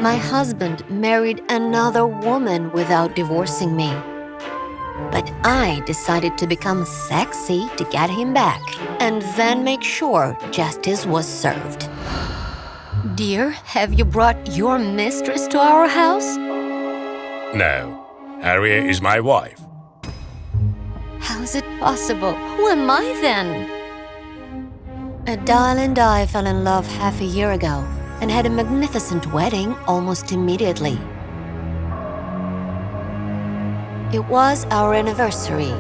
My husband married another woman without divorcing me. But I decided to become sexy to get him back and then make sure justice was served. Dear, have you brought your mistress to our house? No, Harriet is my wife. How's it possible? Who am I then? Adele and I fell in love half a year ago and had a magnificent wedding almost immediately. It was our anniversary.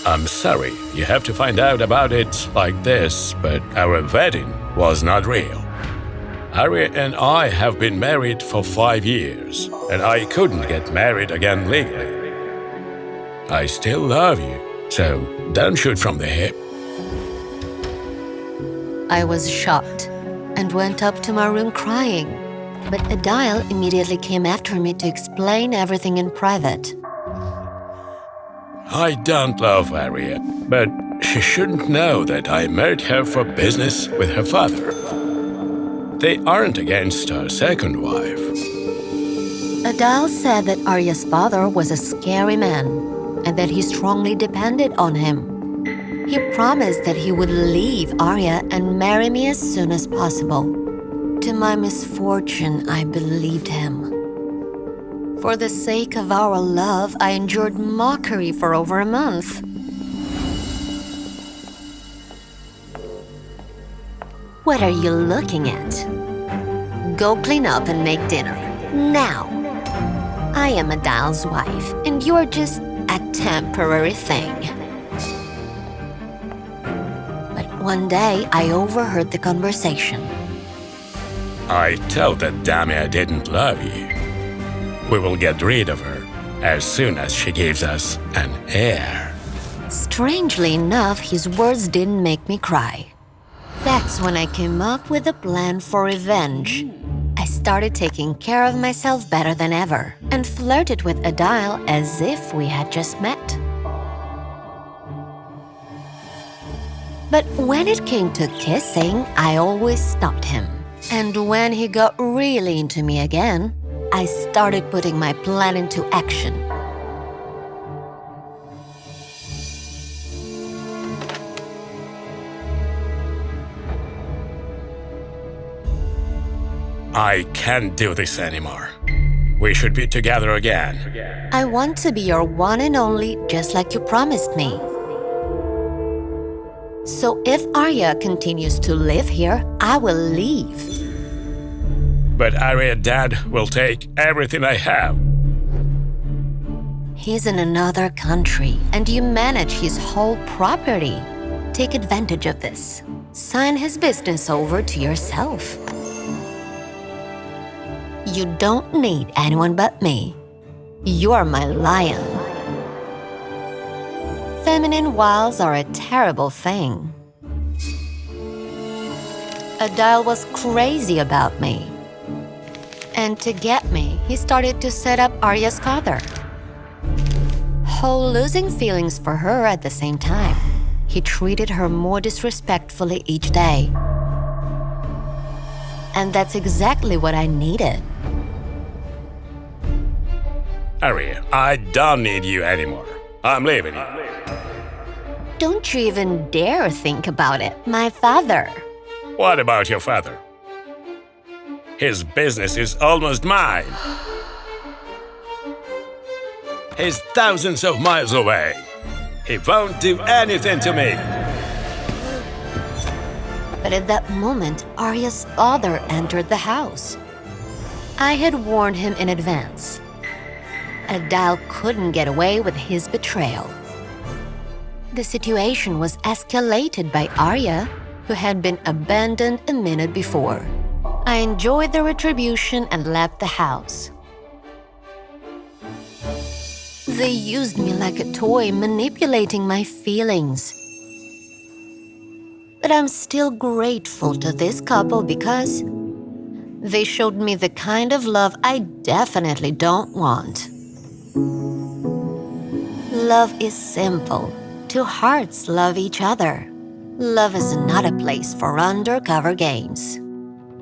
I'm sorry you have to find out about it like this, but our wedding was not real. Harriet and I have been married for 5 years, and I couldn't get married again legally. I still love you, so don't shoot from the hip. I was shocked and went up to my room crying. But Adele immediately came after me to explain everything in private. I don't love Harriet, but she shouldn't know that I married her for business with her father. They aren't against her second wife. Adele said that Arya's father was a scary man and that he strongly depended on him. He promised that he would leave Arya and marry me as soon as possible. To my misfortune, I believed him. For the sake of our love, I endured mockery for over a month. What are you looking at? Go clean up and make dinner. Now! I am Adele's wife, and you're just a temporary thing. But one day, I overheard the conversation. I told that dummy I didn't love you. We will get rid of her as soon as she gives us an heir. Strangely enough, his words didn't make me cry. That's when I came up with a plan for revenge. I started taking care of myself better than ever and flirted with Adele as if we had just met. But when it came to kissing, I always stopped him. And when he got really into me again, I started putting my plan into action. I can't do this anymore. We should be together again. I want to be your one and only, just like you promised me. So if Arya continues to live here, I will leave. But Arya's dad will take everything I have. He's in another country, and you manage his whole property. Take advantage of this. Sign his business over to yourself. You don't need anyone but me. You are my lion. Feminine wiles are a terrible thing. Adele was crazy about me. And to get me, he started to set up Arya's father. Whole losing feelings for her at the same time. He treated her more disrespectfully each day. And that's exactly what I needed. Arya, I don't need you anymore. I'm leaving you. Don't you even dare think about it, my father. What about your father? His business is almost mine. He's thousands of miles away. He won't do anything to me. But at that moment, Arya's father entered the house. I had warned him in advance. Adele couldn't get away with his betrayal. The situation was escalated by Arya, who had been abandoned a minute before. I enjoyed the retribution and left the house. They used me like a toy, manipulating my feelings. But I'm still grateful to this couple because they showed me the kind of love I definitely don't want. Love is simple. Two hearts love each other. Love is not a place for undercover games.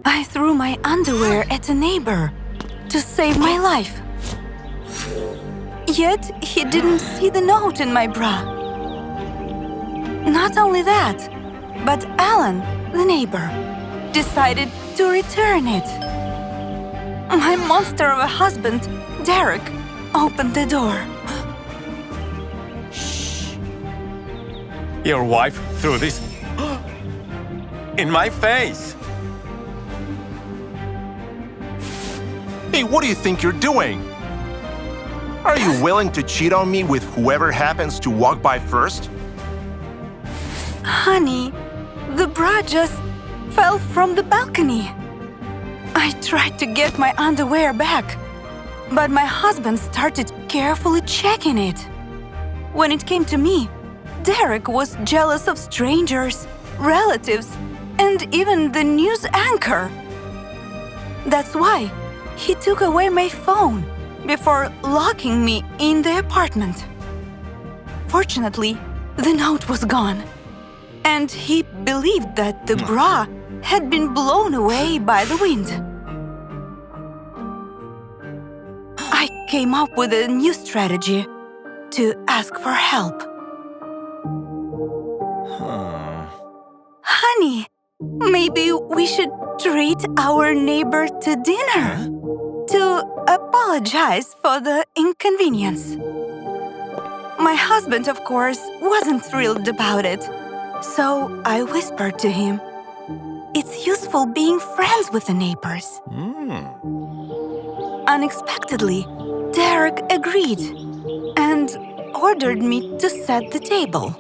I threw my underwear at a neighbor to save my life. Yet he didn't see the note in my bra. Not only that, but Alan, the neighbor, decided to return it. My monster of a husband, Derek, opened the door. Shh. Your wife threw this in my face. Hey, what do you think you're doing? Are you willing to cheat on me with whoever happens to walk by first? Honey, the bra just fell from the balcony. I tried to get my underwear back, but my husband started carefully checking it. When it came to me, Derek was jealous of strangers, relatives, and even the news anchor. That's why he took away my phone before locking me in the apartment. Fortunately, the note was gone, and he believed that the bra had been blown away by the wind. I came up with a new strategy to ask for help. Honey, maybe we should treat our neighbor to dinner to apologize for the inconvenience. My husband, of course, wasn't thrilled about it, so I whispered to him, "It's useful being friends with the neighbors." Unexpectedly, Derek agreed and ordered me to set the table.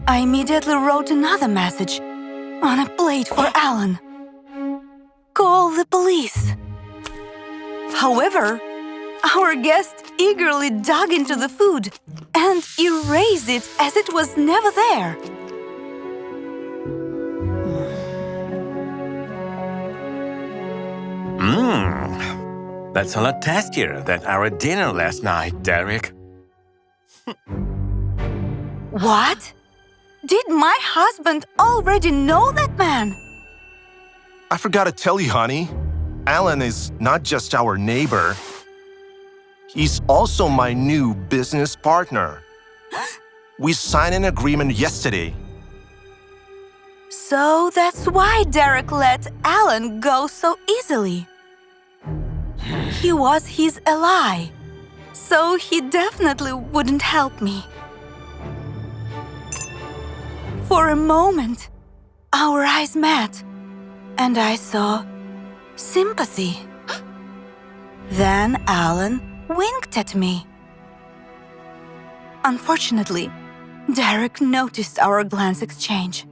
I immediately wrote another message on a plate for Alan. "Call the police." However, our guest eagerly dug into the food and erased it as it was never there. That's a lot tastier than our dinner last night, Derek. What? Did my husband already know that man? I forgot to tell you, honey. Alan is not just our neighbor. He's also my new business partner. We signed an agreement yesterday. So that's why Derek let Alan go so easily. He was his ally, so he definitely wouldn't help me. For a moment, our eyes met, and I saw sympathy. Then Alan winked at me. Unfortunately, Derek noticed our glance exchange.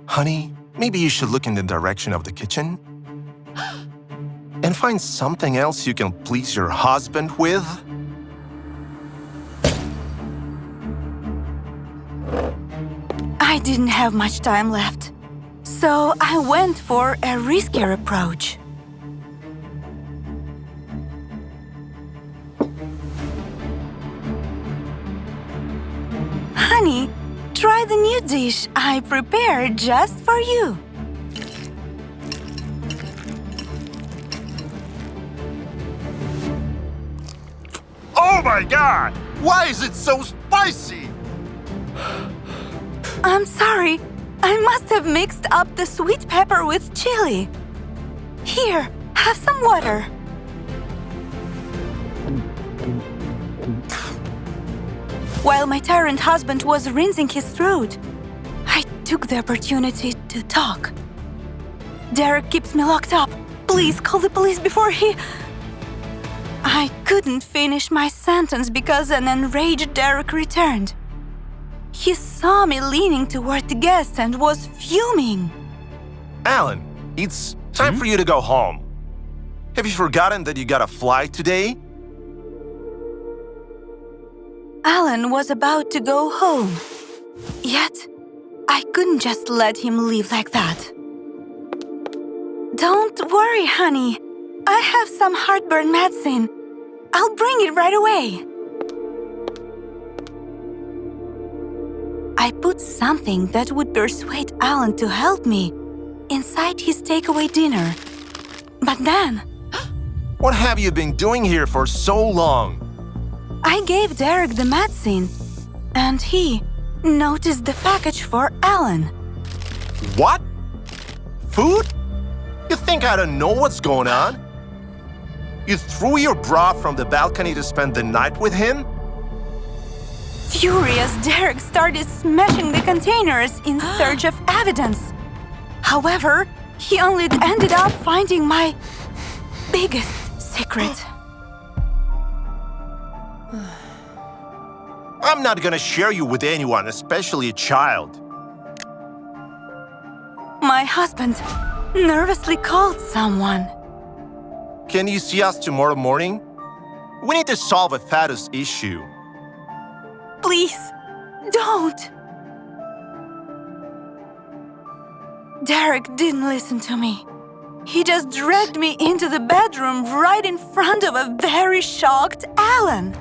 Honey, maybe you should look in the direction of the kitchen and find something else you can please your husband with. I didn't have much time left, so I went for a riskier approach. Honey, try the new dish I prepared just for you. Oh my God! Why is it so spicy? I'm sorry, I must have mixed up the sweet pepper with chili. Here, have some water. While my tyrant husband was rinsing his throat, I took the opportunity to talk. Derek keeps me locked up. Please call the police before he... I couldn't finish my sentence because an enraged Derek returned. He saw me leaning toward the guest and was fuming. Alan, it's time for you to go home. Have you forgotten that you got a flight today? Alan was about to go home. Yet, I couldn't just let him leave like that. Don't worry, honey. I have some heartburn medicine. I'll bring it right away. I put something that would persuade Alan to help me inside his takeaway dinner. But then, What have you been doing here for so long? I gave Derek the medicine, and he noticed the package for Alan. What? Food? You think I don't know what's going on? You threw your bra from the balcony to spend the night with him? Furious, Derek started smashing the containers in search of evidence. However, he only ended up finding my biggest secret. I'm not gonna share you with anyone, especially a child. My husband nervously called someone. Can you see us tomorrow morning? We need to solve a status issue. Please, don't. Derek didn't listen to me. He just dragged me into the bedroom right in front of a very shocked Alan.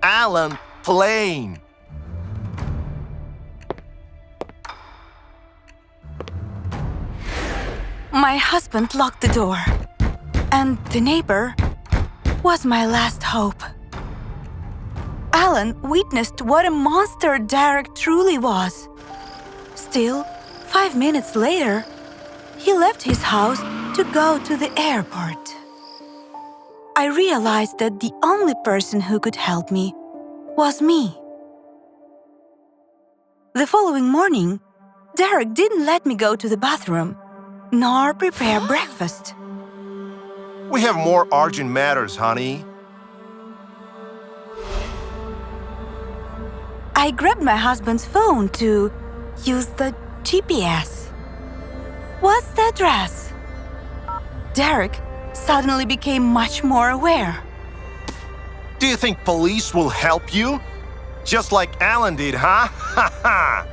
Alan playing. My husband locked the door, and the neighbor was my last hope. Alan witnessed what a monster Derek truly was. Still, 5 minutes later, he left his house to go to the airport. I realized that the only person who could help me was me. The following morning, Derek didn't let me go to the bathroom, nor prepare breakfast. We have more urgent matters, honey. I grabbed my husband's phone to use the GPS. What's the address? Derek suddenly became much more aware. Do you think police will help you? Just like Alan did, huh? Ha ha!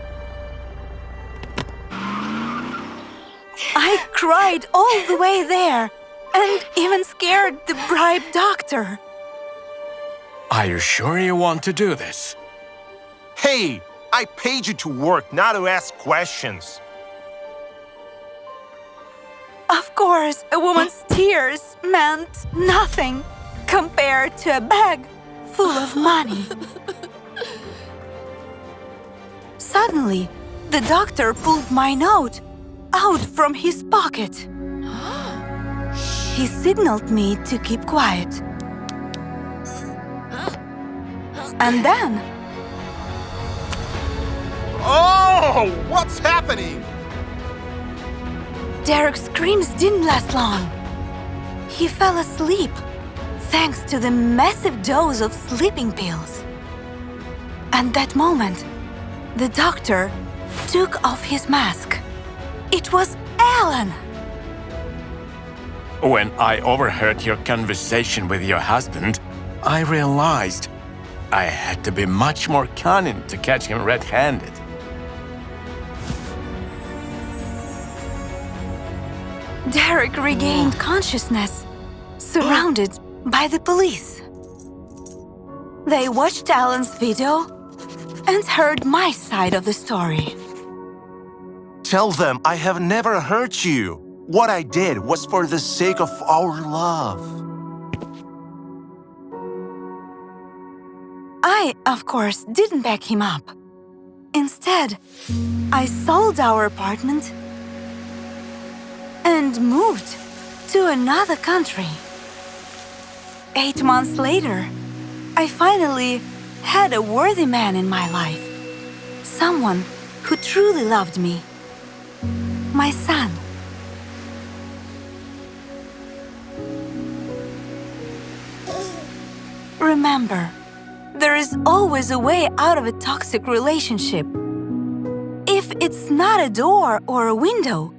I cried all the way there and even scared the bribed doctor. Are you sure you want to do this? Hey, I paid you to work, not to ask questions. Of course, a woman's tears meant nothing compared to a bag full of money. Suddenly, the doctor pulled my note out from his pocket. He signaled me to keep quiet. And then, Oh, what's happening? Derek's screams didn't last long. He fell asleep thanks to the massive dose of sleeping pills. At that moment, the doctor took off his mask. It was Alan! When I overheard your conversation with your husband, I realized I had to be much more cunning to catch him red-handed. Derek regained consciousness, surrounded by the police. They watched Alan's video and heard my side of the story. Tell them I have never hurt you. What I did was for the sake of our love. I, of course, didn't back him up. Instead, I sold our apartment and moved to another country. 8 months later, I finally had a worthy man in my life. Someone who truly loved me. My son. Remember, there is always a way out of a toxic relationship. If it's not a door or a window,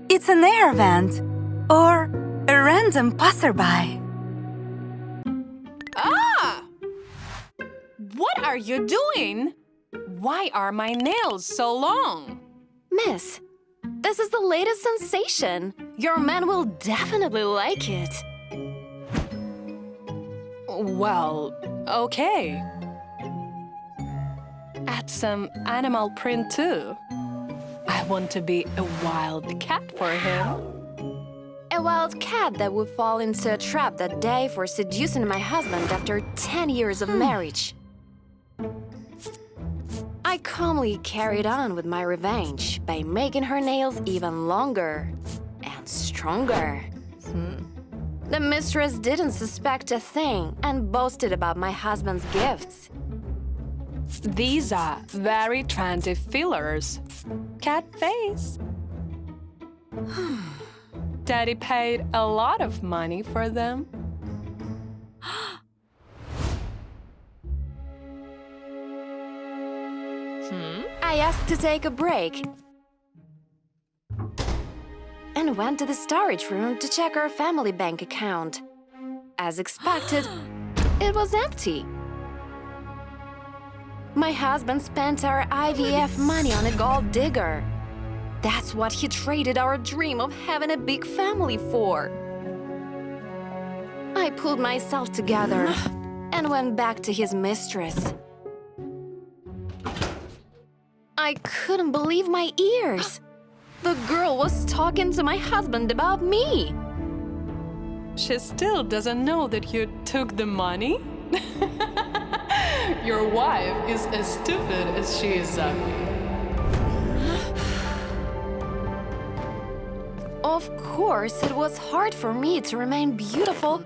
it's an air vent or a random passerby. Ah! What are you doing? Why are my nails so long? Miss, this is the latest sensation. Your man will definitely like it. Well, okay. add some animal print too. I want to be a wild cat for him. A wild cat that would fall into a trap that day for seducing my husband after 10 years of marriage. I calmly carried on with my revenge by making her nails even longer and stronger. The mistress didn't suspect a thing and boasted about my husband's gifts. These are very trendy fillers. Cat face. Daddy paid a lot of money for them. I asked to take a break and went to the storage room to check our family bank account. As expected, it was empty. My husband spent our IVF money on a gold digger. That's what he traded our dream of having a big family for. I pulled myself together and went back to his mistress. I couldn't believe my ears. The girl was talking to my husband about me. She still doesn't know that you took the money? Your wife is as stupid as she is ugly. Of course, it was hard for me to remain beautiful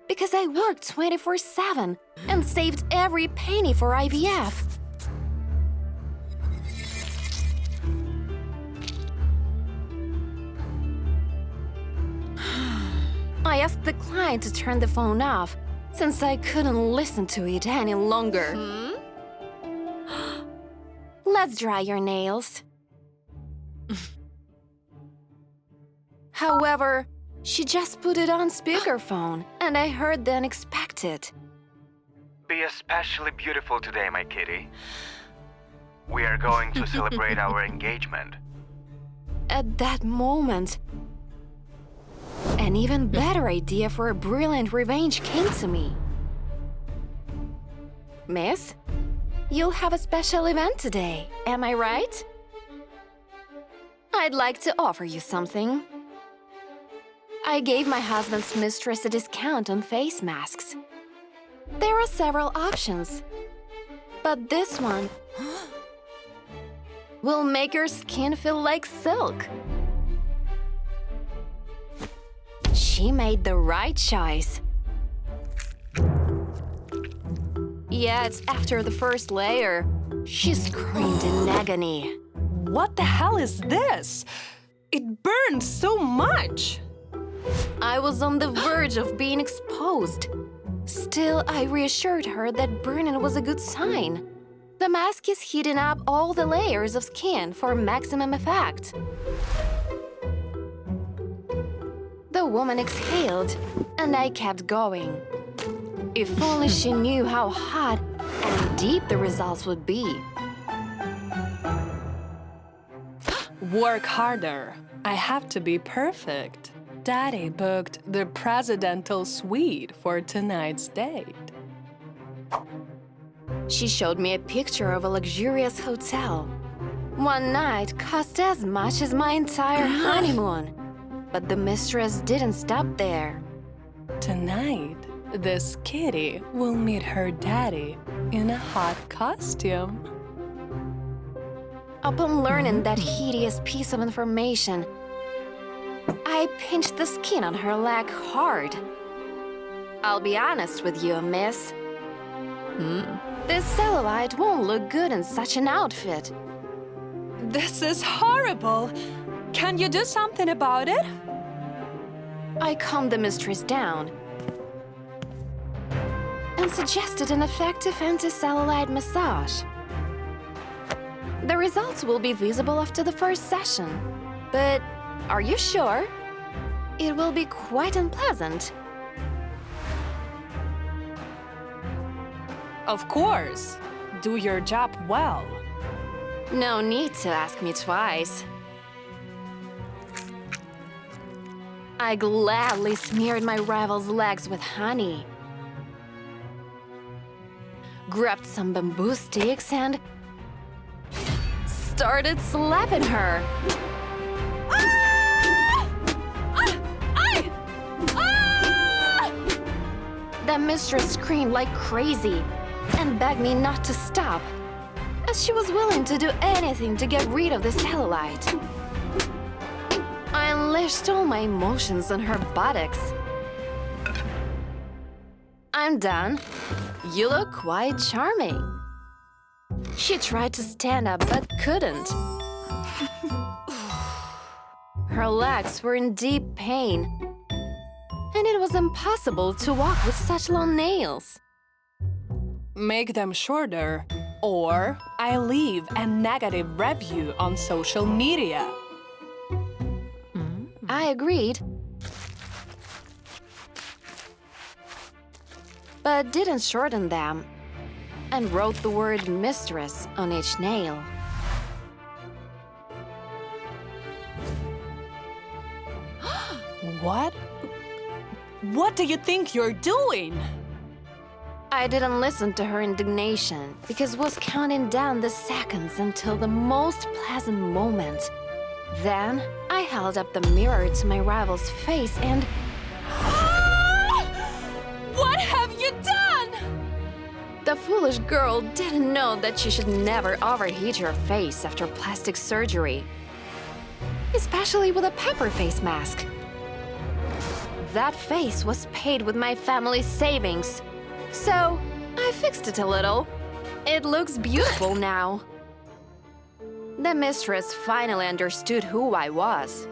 because I worked 24/7 and saved every penny for IVF. I asked the client to turn the phone off since I couldn't listen to it any longer. Let's dry your nails. However, she just put it on speakerphone, and I heard the unexpected. Be especially beautiful today, my kitty. We are going to celebrate our engagement. At that moment, an even better idea for a brilliant revenge came to me. Miss, you'll have a special event today, am I right? I'd like to offer you something. I gave my husband's mistress a discount on face masks. There are several options, but this one will make your skin feel like silk. She made the right choice. Yet, after the first layer, she screamed in agony. What the hell is this? It burned so much! I was on the verge of being exposed. Still, I reassured her that burning was a good sign. The mask is heating up all the layers of skin for maximum effect. The woman exhaled, and I kept going. If only she knew how hot and deep the results would be. Work harder. I have to be perfect. Daddy booked the presidential suite for tonight's date. She showed me a picture of a luxurious hotel. One night cost as much as my entire honeymoon. But the mistress didn't stop there. Tonight, this kitty will meet her daddy in a hot costume. Upon learning that hideous piece of information, I pinched the skin on her leg hard. I'll be honest with you, miss. This cellulite won't look good in such an outfit. This is horrible! Can you do something about it? I calmed the mistress down and suggested an effective anti-cellulite massage. The results will be visible after the first session, but are you sure? It will be quite unpleasant. Of course. Do your job well. No need to ask me twice. I gladly smeared my rival's legs with honey. grabbed some bamboo sticks and started slapping her. The mistress screamed like crazy and begged me not to stop, as she was willing to do anything to get rid of the cellulite. I unleashed all my emotions on her buttocks. I'm done. You look quite charming. She tried to stand up but couldn't. Her legs were in deep pain, and it was impossible to walk with such long nails. Make them shorter, or I leave a negative review on social media. I agreed, but didn't shorten them, and wrote the word mistress on each nail. What? What do you think you're doing? I didn't listen to her indignation because was counting down the seconds until the most pleasant moment. Then I held up the mirror to my rival's face and... What have you done? The foolish girl didn't know that she should never overheat her face after plastic surgery, especially with a pepper face mask. That face was paid with my family's savings, so I fixed it a little. It looks beautiful now. The mistress finally understood who I was.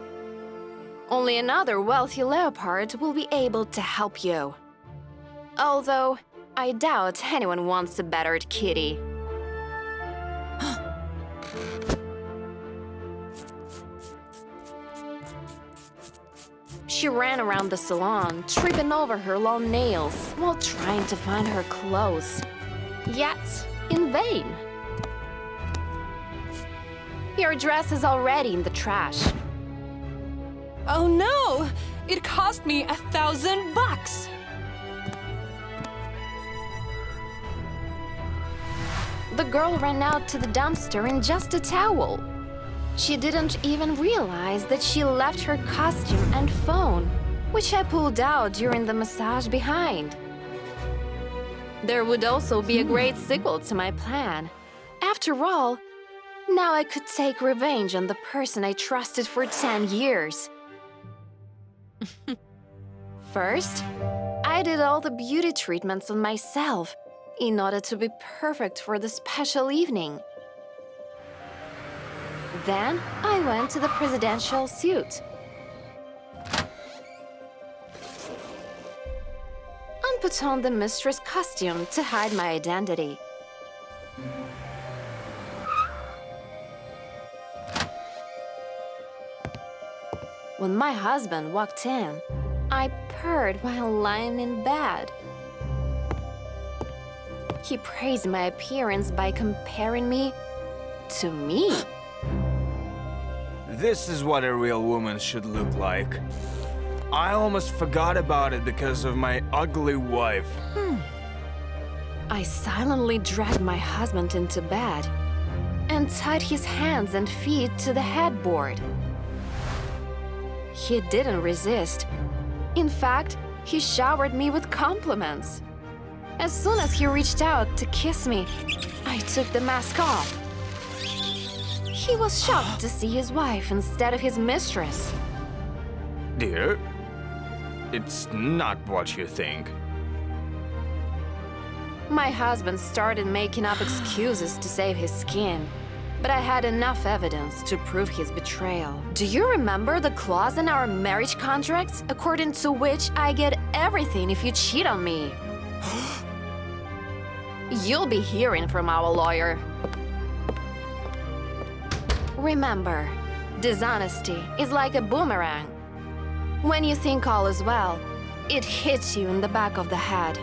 Only another wealthy leopard will be able to help you. Although, I doubt anyone wants a battered kitty. She ran around the salon, tripping over her long nails while trying to find her clothes. Yet, in vain. Your dress is already in the trash. Oh no! It cost me $1,000! The girl ran out to the dumpster in just a towel. She didn't even realize that she left her costume and phone, which I pulled out during the massage behind. There would also be a great sequel to my plan. After all, now I could take revenge on the person I trusted for 10 years. First, I did all the beauty treatments on myself in order to be perfect for the special evening. Then I went to the presidential suite. And put on the mistress costume to hide my identity. When my husband walked in, I purred while lying in bed. He praised my appearance by comparing me to me. This is what a real woman should look like. I almost forgot about it because of my ugly wife. I silently dragged my husband into bed and tied his hands and feet to the headboard. He didn't resist. In fact, he showered me with compliments. As soon as he reached out to kiss me, I took the mask off. He was shocked to see his wife instead of his mistress. Dear, it's not what you think. My husband started making up excuses to save his skin, but I had enough evidence to prove his betrayal. Do you remember the clause in our marriage contract according to which I get everything if you cheat on me? You'll be hearing from our lawyer. Remember, dishonesty is like a boomerang. When you think all is well, it hits you in the back of the head.